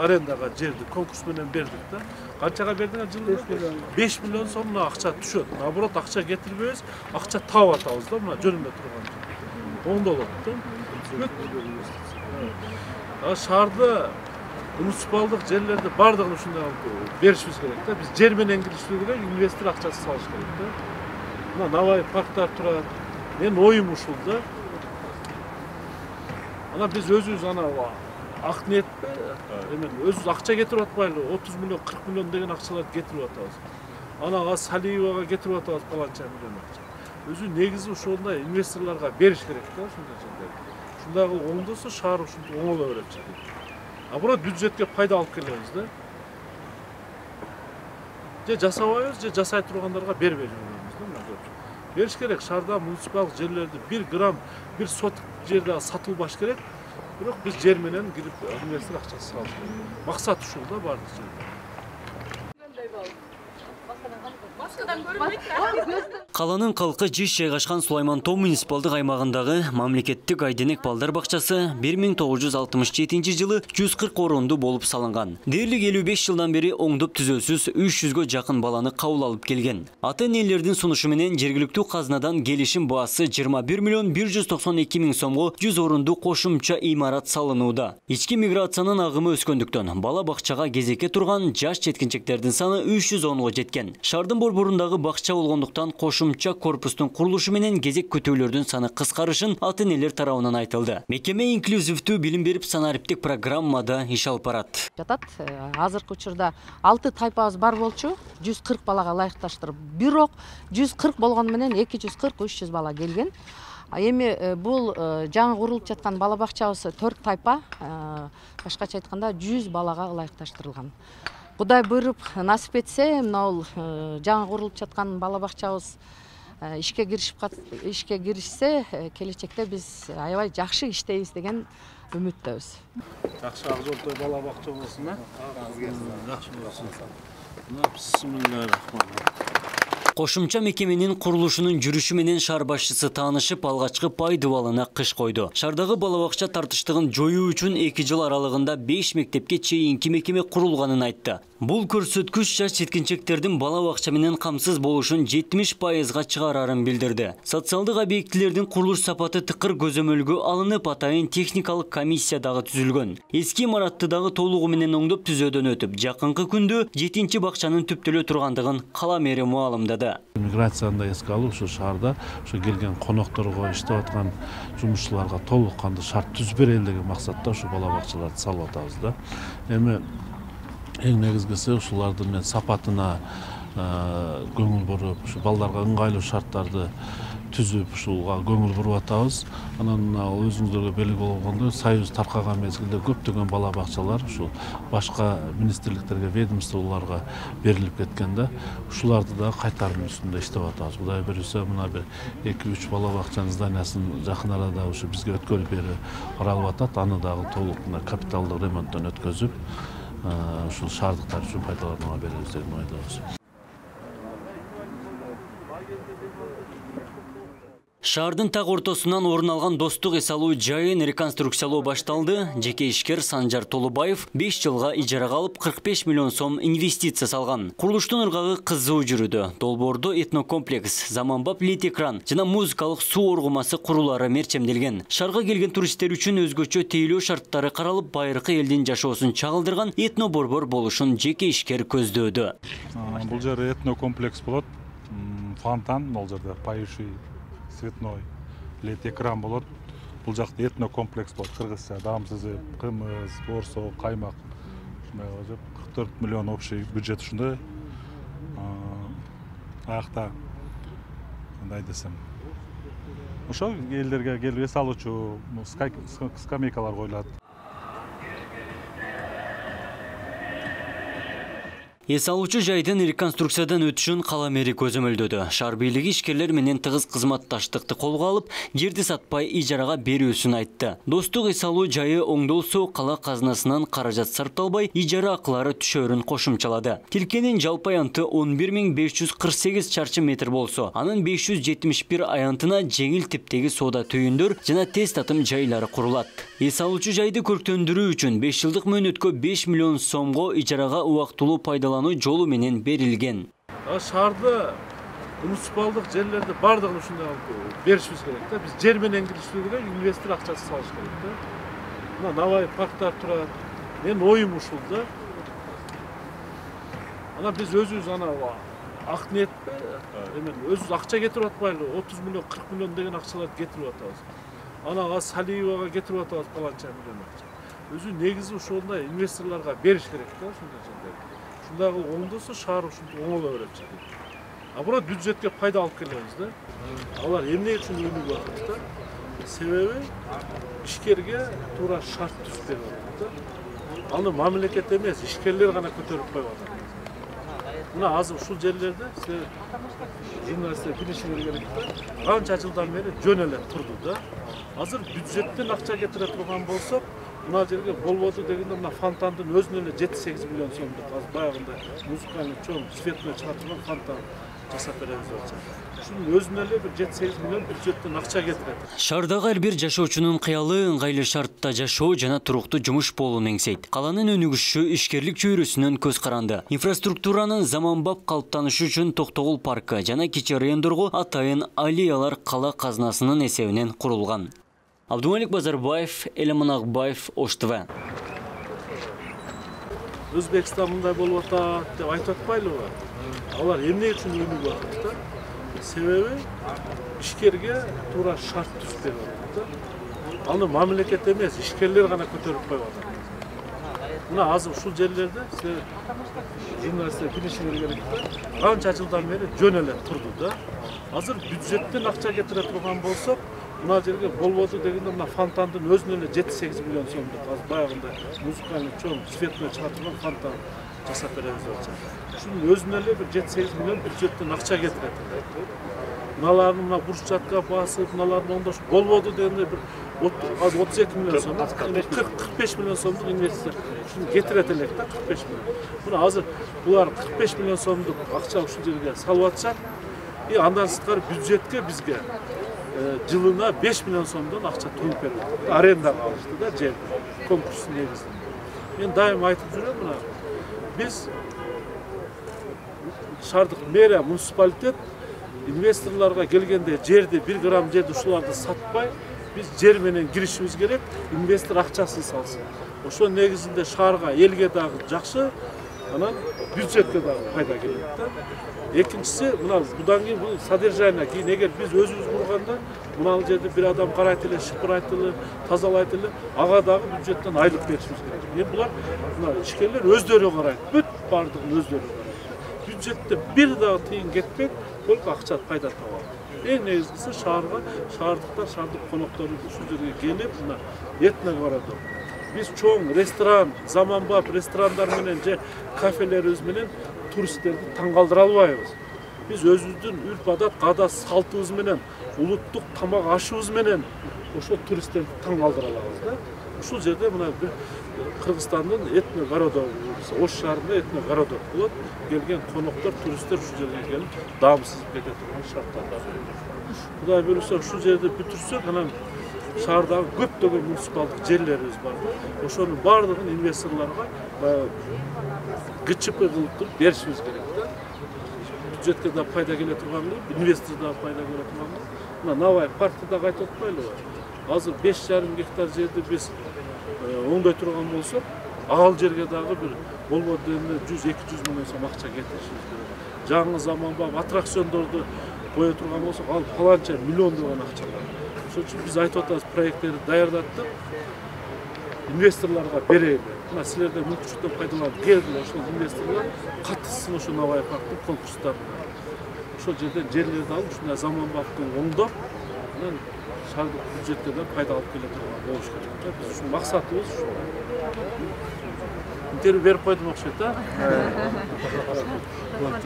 Arendaga жерди конкурс менен бердик да. Канчага бердиңер жылда? 5 миллион сом акча түшөт. Наоборот, акча кетирбейбиз, акча таап атабыз да, мына жөнүндө турган. Оңдолот да. Шаарда муниципалдык жерлерди бардыгын ушундай беришибиз керек да. Биз жер менен киришибиз керек, инвестор акчасы салыш керек да. Мына Навай парктар турат. Мен оюм ушул да. Ана биз өзүбүз ана ак ниетпи, өзүбүз акча кетирип атпайлы, 30 миллион, 40 миллион деген акчаларды кетирип атабыз. Анага Салиевага кетирип атабыз паланча миллион акча. Өзү негизи ошондой инвесторлорго бериш керек да, ушундай жерлерди. Ушундай кылып оңдосо шаар ушинтип оңоло берет. Бирок бюджетке пайда алып келебиз да. Же жасабайбыз, же жасай тургандарга бербей жүрөбүз да, мына көп. Бериш керек, шаарда муниципалдык жерлерди 1 грамм, 1 соток жерде сатылбаш керек. Бирок биз жер менен кирип инвестор акчасы салыш керек. Максат ушул да бардык жерде. Каланын калкы жиш жайгашкан Сулайман Тоо муниципалдык аймагындагы мамлекеттик айденек балдар бакчасы 1967 жылы 140 орунду болуп салынган. Дээрлик 55 жылдан бери оңдоп түзөөсүз 300гө жакын баланы кабыл алып келген. Ата-энелердин сунушу менен жергиликтүү казнадан келишим баасы 21 миллион 192 миң сомго 100 орунду кошумча имарат салынууда. Ички миграциянын агымы өскөндүктөн бала бакчага кезекке турган жаш жеткинчектердин саны 310го жеткен. Шаардын борборундагы бакча болгондуктан кошумча корпустун курулушу менен кезек күтүүлөрдүн саны кыскарышын ата-энелер тарабынан айтылды. Мекеме инклюзивдүү билим берип санариптик программада иш алып барат. Жатат. Азыркы учурда 6 тайпабыз бар болчу, 140 балага ылайыкташтырып. Бирок 140 болгону менен 240-300 бала келген. Эми бул жаңы курулуп жаткан бала бакчабыз 4 тайпа, башкача айтканда 100 балага ылайыкташтырылган. Кудай буйруп насип этсе, мына жаңы курулуп жаткан бала бакчабыз ишке киришсе, келечекте биз аябай жакшы иштейбиз деген үмүттөбүз. Жакшы ак жолтой бала бакча болсун, жакшы болсун. Бисмиллахиррахманиррахим. Кошумча мекеменин курулушунун жүрүшү менен шаар башчысы таанышып, алгачкы пай дубалына кыш койду. Шаардагы бала бакча тартыштыгын жоюу үчүн 2 жыл аралыгында 5 мектепке чейинки мекеме курулганын айтты. Бул көрсөткүч жаш жеткинчектердин бала бакча менен камсыз болушун 70%га чыгарарын билдирди. Социалдык объектилердин курулуш сапаты тыкыр көзөмөлгө алынып, атайын техникалык комиссия дагы түзүлгөн. Эски имаратты дагы толугу менен оңдоп түзөөдөн өтүп, жакынкы күндө 7-чи бакчанын түптөлө тургандыгын кала мэри маалымдады. Миграцияны эске алып, ушу шаарда ушу келген конокторго, иштеп аткан жумушчуларга толук кандуу шарт түзүп берели деген максатта ушу бала бакчаларды салып атабыз да. Эми эң негизгиси ушулардын сапатына көңүл буруп, ушу балдарга ыңгайлуу шарттарды түзүп, ушуга көңүл буруп атабыз. Анан өзүңүздөргө белгилүү болгондой, союз таркаган мезгилде көптөгөн бала бакчалар ушу башка министрликтерге, ведомстволорго берилип кеткен да. Ушуларды да кайтаруу үстүндө иштеп атабыз. Кудай буйруса, мына бир 2-3 бала бакчанын зданиясын жакын арада ушу бизге өткөрүп берүү каралып атат. Аны дагы толук капиталдык ремонттон өткөзүп, ушул шаардыктар үчүн пайдаланууга беребиз деп ойлойбуз. Шаардын так ортосунан орун алган Достук эс алуу жайын реконструкциялоо башталды. Жеке ишкер Санжар Толубаев 5 жылга ижарага алып 45 миллион сом инвестиция салган. Курулуштун ыргагы кызуу жүрүүдө. Долбоордо этнокомплекс, заманбап лед экран жана музыкалык суу оргумасы курулары мерчемделген. Шаарга келген туристтер үчүн өзгөчө тейлөө шарттары каралып, байыркы элдин жашоосун чагылдырган этно борбор болушун жеке ишкер көздөөдө. Бул жер этнокомплекс болот. Фонтан, бул жерде поющий цветной лед экран болот. Бул жакта этнокомплекс болот. Кыргызча дамсызы, кымыз, борсо, каймак. 44 миллион общий бюджет ушундай. Аякта кандай десем, ошо элдерге келип эс алуучу скамейкалар коюлат. Эс алуучу жайдын реконструкциядан өтүшүн кала мэри көзөмөлдөдү. Шаар бийлиги ишкерлер менен тыгыз кызматташтыкты колго алып, жерди сатпай ижарага берүүсүн айтты. Достук эс алуу жайы оңдолсо, кала казынасынан каражат сарпталбай, ижара акылары түшөрүн кошумчалады. Тилкенин жалпы аянты 11.548 чарчы метр болсо, анын 571 аянтына жеңил типтеги соода түйүндөр жана тест атым жайлары курулат. Эс алуучу жайды көрктөндүрүү үчүн 5 жылдык мөөнөткө 5 миллион сомго ижарага убактылуу пайдалануу жолу менен берилген. Шаарда муниципалдык жерлерде бардыгын ушундай беришибиз керек да. Биз жер менен киришибиз керек, инвестор акчасы салыш керек да. Мына Навай парктар турат. Мен оюм ушул да. Ана биз өзүбүз ак ниетте эмен өзүбүз акча кетирип атпайлы, 30 миллион, 40 миллион деген акчаларды кетирип атабыз. Ана Салиевага кетирип атабыз паланча миллион акча. Өзү негизи ошондой инвесторлорго бериш керек да, ушундай жерлерди. Ушундай кылып оңдосо шаар ушинтип оңоло берет. А бирок бюджетке пайда алып келебиз да. Алар эмне үчүн өнүгүп атат да? Себеби ишкерге туура шарт түзүп берип атат да. Аны мамлекет эмес, ишкерлер гана көтөрүп коюп атат. Мына азыр ушул жерлерде журналисттер билишиңер керек да. Канча жылдан бери жөн эле турду да. Азыр бюджеттен акча кетире турган болсок, мына жерге болбоду дегенде мына фонтандын өзүнө эле 7-8 миллион сомдук баягында музыкальный чоң светный чыга турган фонтан жасап беребиз деп атышат. Ушунун өзүнө эле бир 7-8 миллион бюджеттен акча кетирет. Шаардагы ар бир жашоочунун кыялы ыңгайлуу шартта жашоо жана туруктуу жумуш болууну эңсейт. Каланын өнүгүшү ишкерлик чөйрөсүнөн көз каранды. Инфраструктуранын заманбап калыптанышы үчүн Токтогул паркы жана кичи райондорго атайын аллеялар кала казынасынын эсебинен курулган. Абдумалик Базарбаев, Элемон Акбаев, Ош ТВ. Өзбекстан мындай болуп атат деп айтып атпайлыбы? Алар эмне үчүн өнүгүп атат да? Себеби ишкерге туура шарт түзүп берип атат да. Аны мамлекет эмес, ишкерлер гана көтөрүп коюп атат. Мына азыр ушул жерлерде журналисттер билишиңер керек да. Канча жылдан бери жөн эле турду да. Азыр бюджеттен акча кетире турган болсок, мына жерге болбоду дегенде мына фонтандын өзүнө эле 7-8 миллион сомдук баягында музыкальный чоң светный чыга турган фонтан жасап беребиз деп атышат. Ушунун өзүнө эле бир 7-8 миллион бюджеттен акча кетирет. Мыналарын мына брусчатка басып, мыналарын оңдош болбоду дегенде бир 32 миллион сом, 45 миллион сомдук инвестиция ушуну кетирет элек да, 45 миллион. Мына азыр булар 45 миллион сомдук акча ушул жерге салып атышат. И андан сырткары бюджетке бизге жылына 5 миллион сомдон акча төлөп берет. Арендага алышты да жер конкурстун негизинде. Мен дайым айтып жүрөм, мына биз шаардык мэрия, муниципалитет инвесторлорго келгенде жерди 1 грамм жерди ушуларды сатпай, биз жер менен киришибиз керек, инвестор акчасын салсын. Ошо негизинде шаарга, элге дагы жакшы, анан бюджетке дагы пайда келет да. Экинчиси, мына будан кийин бул содержание, кийин эгер биз өзүбүз курганда, мына жерди бир адам карайт эле, шыпырайт эле, тазалайт эле, ага дагы бюджеттен айлык беришибиз керек. Эми булар мына ишкерлер өздөрү карайт, бүт бардыгын өздөрү карайт. Бюджетте бир дагы тыйын кетпейт, только акча пайда табат. Эң негизгиси шаарга, шаардыктар, шаардык коноктору ушул жерге келип, мына этногороддо биз чоң ресторан, заманбап ресторандар менен же кафелерибиз менен туристтерди таң калтыра албайбыз. Биз өзүбүздүн үрп-адат, каада, салтыбыз менен, улуттук тамак ашыбыз менен ошол туристтерди таң калтыра алабыз да. Ушул жерде мына бир Кыргызстандын этногородо, Ош шаарында этногородо болот. Келген коноктор, туристтер ушул жерге келип даамсызып кете турган шарттарда. Кудай буйруса ушул жерди бүтүрсөк, анан шаардагы көптөгөн муниципалдык жерлерибиз бар. Ошонун бардыгын инвесторлорго ГЧП кылып туруп беришибиз керек да. Бюджетке да пайда келе турган кылып, инвестор да пайда келе турган кылып. Мына Навай паркты да айтып атпайлыбы? Азыр 5,5 гектар жерди биз оңдой турган болсок, ал жерге дагы бир болбоду дегенде 100-200 миллион сом акча кетиришибиз керек. Жаңы заманбап аттракциондорду кое турган болсок, ал паланча миллиондогон акча бар. Ошон үчүн биз айтып атабыз, проекттерди даярдаттык, инвесторлорго берели. Мына силерден мүмкүнчүлүктөн пайдаланып келдилер, ошол инвесторлор катышсын ошо Навай парктын конкурстарына. Ошол жерден жерлерди алып, ушундай заманбапты оңдоп, анан шаардык бюджетке да пайда алып келе турган болуш керек. Биз ушул максатыбыз ушул. Интервью берип койдум окшойт да.